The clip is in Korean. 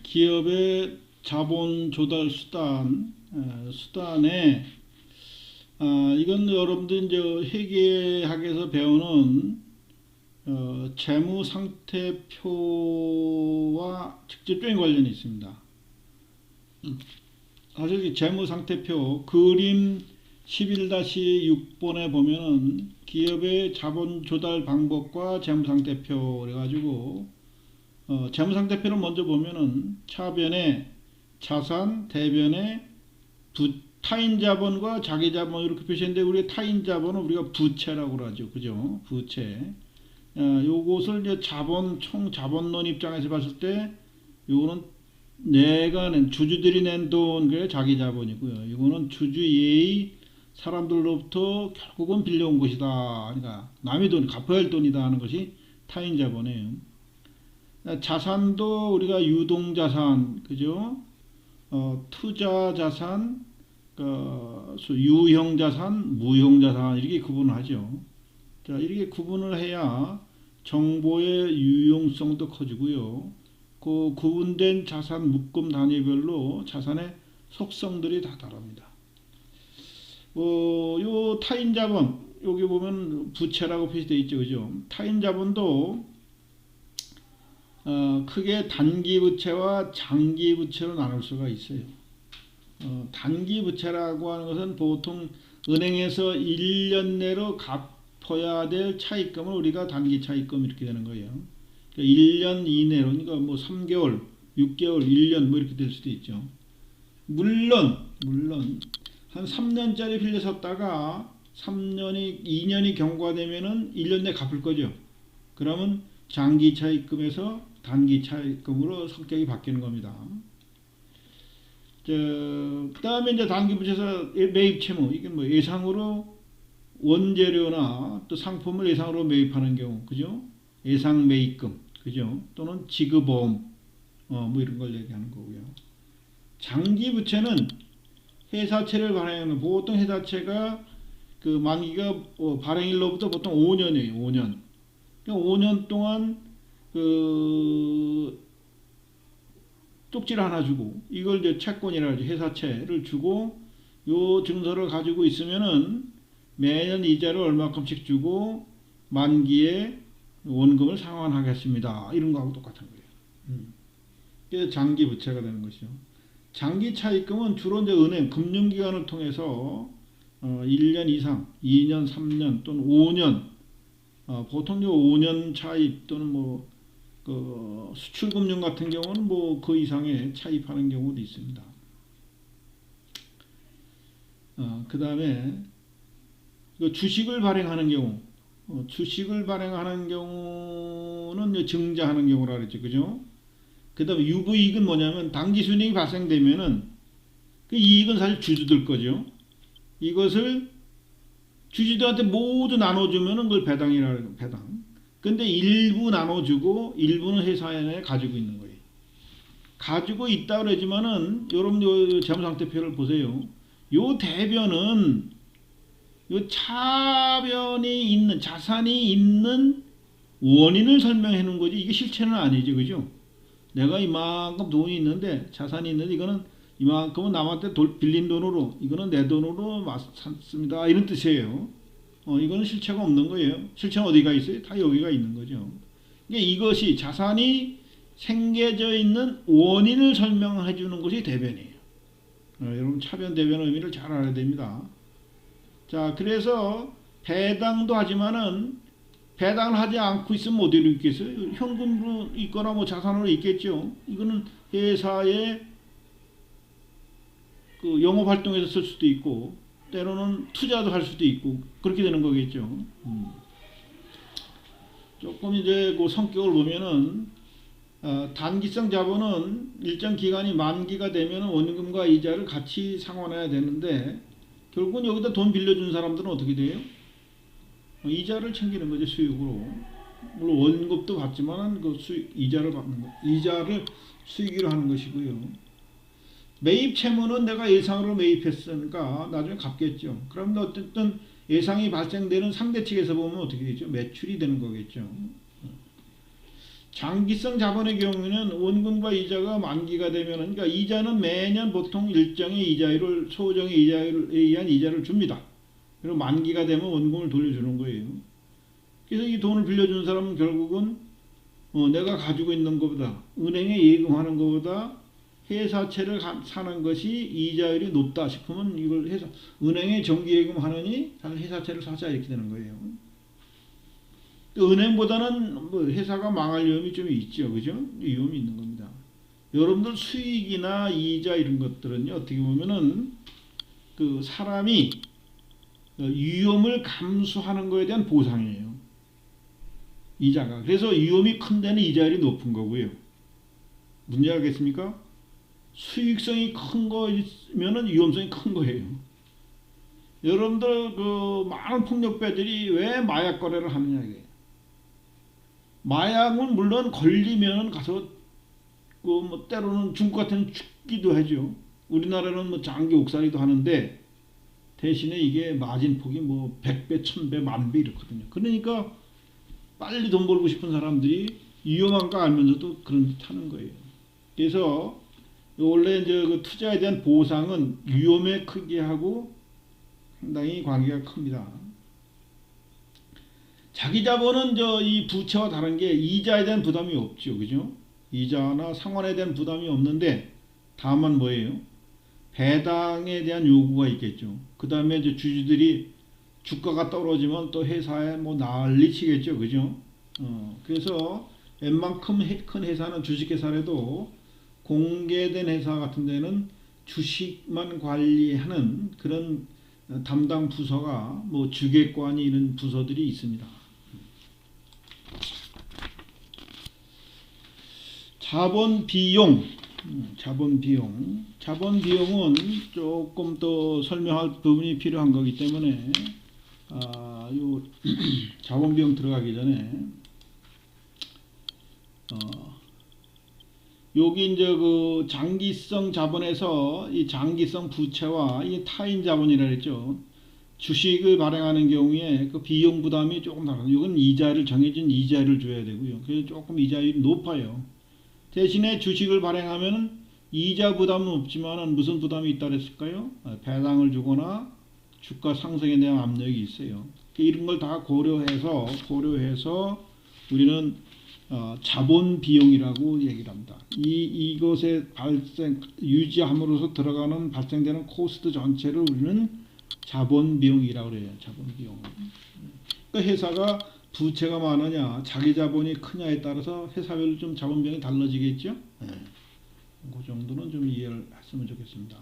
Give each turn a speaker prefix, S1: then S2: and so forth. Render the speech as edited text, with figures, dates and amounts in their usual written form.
S1: 기업의 자본 조달 수단에 이건 여러분들 이제 회계학에서 배우는 재무 상태표와 직접적인 관련이 있습니다. 사실 이 재무 상태표 그림 11-6번에 보면은 기업의 자본 조달 방법과 재무 상태표 그래가지고 재무 상태표를 먼저 보면은 차변에 자산, 대변에 타인 자본과 자기 자본 이렇게 표시했는데 우리가 타인 자본은 우리가 부채라고 그러죠. 그죠? 부채. 요것을 이제 총 자본론 입장에서 봤을 때 요거는 내가 낸 주주들이 낸 돈 그게 자기 자본이고요. 이거는 주주의 사람들로부터 결국은 빌려온 것이다. 그러니까 남의 돈 갚아야 할 돈이다 하는 것이 타인 자본이에요. 자산도 우리가 유동자산, 그죠? 투자 자산, 유형 자산, 무형 자산 이렇게 구분을 하죠. 자, 이렇게 구분을 해야 정보의 유용성도 커지고요. 그 구분된 자산 묶음 단위별로 자산의 속성들이 다 다릅니다. 요 타인 자본 여기 보면 부채라고 표시되어 있죠, 그죠? 타인 자본도 크게 단기 부채와 장기 부채로 나눌 수가 있어요. 단기 부채라고 하는 것은 보통 은행에서 1년 내로 갚아야 될 차입금을 우리가 단기 차입금 이렇게 되는 거예요. 그러니까 1년 이내로, 그러니까 뭐 3개월, 6개월, 1년 뭐 이렇게 될 수도 있죠. 물론 한 3년짜리 빌려섰다가 2년이 경과되면은 1년 내 갚을 거죠. 그러면 장기 차입금에서 단기 차입금으로 성격이 바뀌는 겁니다. 그 다음에 이제 단기 부채에서 매입 채무, 이게 뭐 예상으로 원재료나 또 상품을 예상으로 매입하는 경우, 그죠? 예상 매입금, 그죠? 또는 지급보험, 뭐 이런 걸 얘기하는 거고요. 장기 부채는 회사채를 발행하는, 보통 회사채가 그 만기가 발행일로부터 보통 5년이에요. 5년. 그러니까 5년 동안 그 쪽지를 하나 주고 이걸 이제 채권이라 하죠. 회사채를 주고 요 증서를 가지고 있으면은 매년 이자를 얼마큼씩 주고 만기에 원금을 상환하겠습니다. 이런 거하고 똑같은 거예요. 그게 장기 부채가 되는 것이죠. 장기 차입금은 주로 이제 은행, 금융기관을 통해서 1년 이상, 2년, 3년 또는 5년, 보통 5년 차입 또는 수출금융 같은 경우는 뭐 그 이상의 차입하는 경우도 있습니다. 그 다음에 주식을 발행하는 경우, 주식을 발행하는 경우는 증자하는 경우라 그랬죠, 그죠? 그 다음에 유부이익은 뭐냐면 당기 순이익이 발생되면은 그 이익은 사실 주주들 거죠. 이것을 주주들한테 모두 나눠주면은 그걸 배당이라고 해요, 배당. 근데 일부 나눠주고 일부는 회사에 가지고 있는 거예요. 가지고 있다 그러지만은 여러분 요 재무상태표를 보세요. 요 대변은 요 차변이 있는 자산이 있는 원인을 설명해 놓은 거지 이게 실체는 아니죠, 그죠? 내가 이만큼 돈이 있는데 자산이 있는데 이거는 이만큼은 남한테 빌린 돈으로 이거는 내 돈으로 샀습니다 이런 뜻이에요. 이거는 실체가 없는 거예요. 실체는 어디가 있어요? 다 여기가 있는 거죠. 그러니까 이것이 자산이 생겨져 있는 원인을 설명해 주는 것이 대변이에요. 여러분 차변 대변 의미를 잘 알아야 됩니다. 자, 그래서 배당도 하지만은 배당을 하지 않고 있으면 어디로 있겠어요? 현금으로 있거나 뭐 자산으로 있겠죠. 이거는 회사의 그 영업 활동에서 쓸 수도 있고 때로는 투자도 할 수도 있고 그렇게 되는 거겠죠. 조금 이제 그 성격을 보면은 단기성 자본은 일정 기간이 만기가 되면 원금과 이자를 같이 상환해야 되는데 결국은 여기다 돈 빌려준 사람들은 어떻게 돼요? 이자를 챙기는 거죠, 수익으로. 물론 원금도 받지만 그 이자를 받는 거, 이자를 수익으로 하는 것이고요. 매입 채무는 내가 예상으로 매입했으니까 나중에 갚겠죠. 그러면 어쨌든 예상이 발생되는 상대 측에서 보면 어떻게 되죠? 매출이 되는 거겠죠. 장기성 자본의 경우에는 원금과 이자가 만기가 되면은, 그러니까 이자는 매년 보통 일정의 이자율을, 소정의 이자율에 의한 이자를 줍니다. 그리고 만기가 되면 원금을 돌려주는 거예요. 그래서 이 돈을 빌려준 사람은 결국은 내가 가지고 있는 것보다, 은행에 예금하는 것보다 회사채를 사는 것이 이자율이 높다 싶으면 이걸 은행에 정기예금 하느니 회사채를 사자 이렇게 되는 거예요. 은행보다는 뭐 회사가 망할 위험이 좀 있죠, 그죠? 위험이 있는 겁니다. 여러분들 수익이나 이자 이런 것들은요, 어떻게 보면은 그 사람이 위험을 감수하는 것에 대한 보상이에요. 이자가. 그래서 위험이 큰 데는 이자율이 높은 거고요. 문제 알겠습니까? 수익성이 큰 거면은 위험성이 큰 거예요. 여러분들 그 많은 폭력배들이 왜 마약 거래를 하느냐 이게. 마약은 물론 걸리면 가서 그 뭐 때로는 중국 같은 죽기도 하죠. 우리나라는 뭐 장기 옥살이도 하는데 대신에 이게 마진폭이 뭐 100배, 1000배, 만배 이렇거든요. 그러니까 빨리 돈 벌고 싶은 사람들이 위험한 거 알면서도 그런 짓 하는 거예요. 그래서 원래 이제 그 투자에 대한 보상은 위험의 크기하고 상당히 관계가 큽니다. 자기 자본은 이 부채와 다른 게 이자에 대한 부담이 없죠. 그죠? 이자나 상환에 대한 부담이 없는데 다만 뭐예요? 배당에 대한 요구가 있겠죠. 그 다음에 이제 주주들이 주가가 떨어지면 또 회사에 뭐 난리 치겠죠. 그죠? 그래서 웬만큼 큰 회사는 주식회사라도 공개된 회사 같은 데는 주식만 관리하는 그런 담당 부서가 뭐 주계관이 이런 부서들이 있습니다. 자본 비용. 자본 비용은 조금 더 설명할 부분이 필요한 거기 때문에 요 자본 비용 들어가기 전에 여기 이제 그 장기성 자본에서 이 장기성 부채와 이 타인 자본이라 그랬죠. 주식을 발행하는 경우에 그 비용 부담이 조금 다르다. 이건 이자를 정해진 이자를 줘야 되고요. 그래서 조금 이자율이 높아요. 대신에 주식을 발행하면 이자 부담은 없지만 무슨 부담이 있다 그랬을까요? 배당을 주거나 주가 상승에 대한 압력이 있어요. 이런 걸 다 고려해서 우리는 자본 비용이라고 얘기를 합니다. 이것에 유지함으로써 들어가는 발생되는 코스트 전체를 우리는 자본 비용이라고 그래요. 자본 비용. 그러니까 회사가 부채가 많으냐, 자기 자본이 크냐에 따라서 회사별로 좀 자본 비용이 달라지겠죠. 그 정도는 좀 이해를 했으면 좋겠습니다.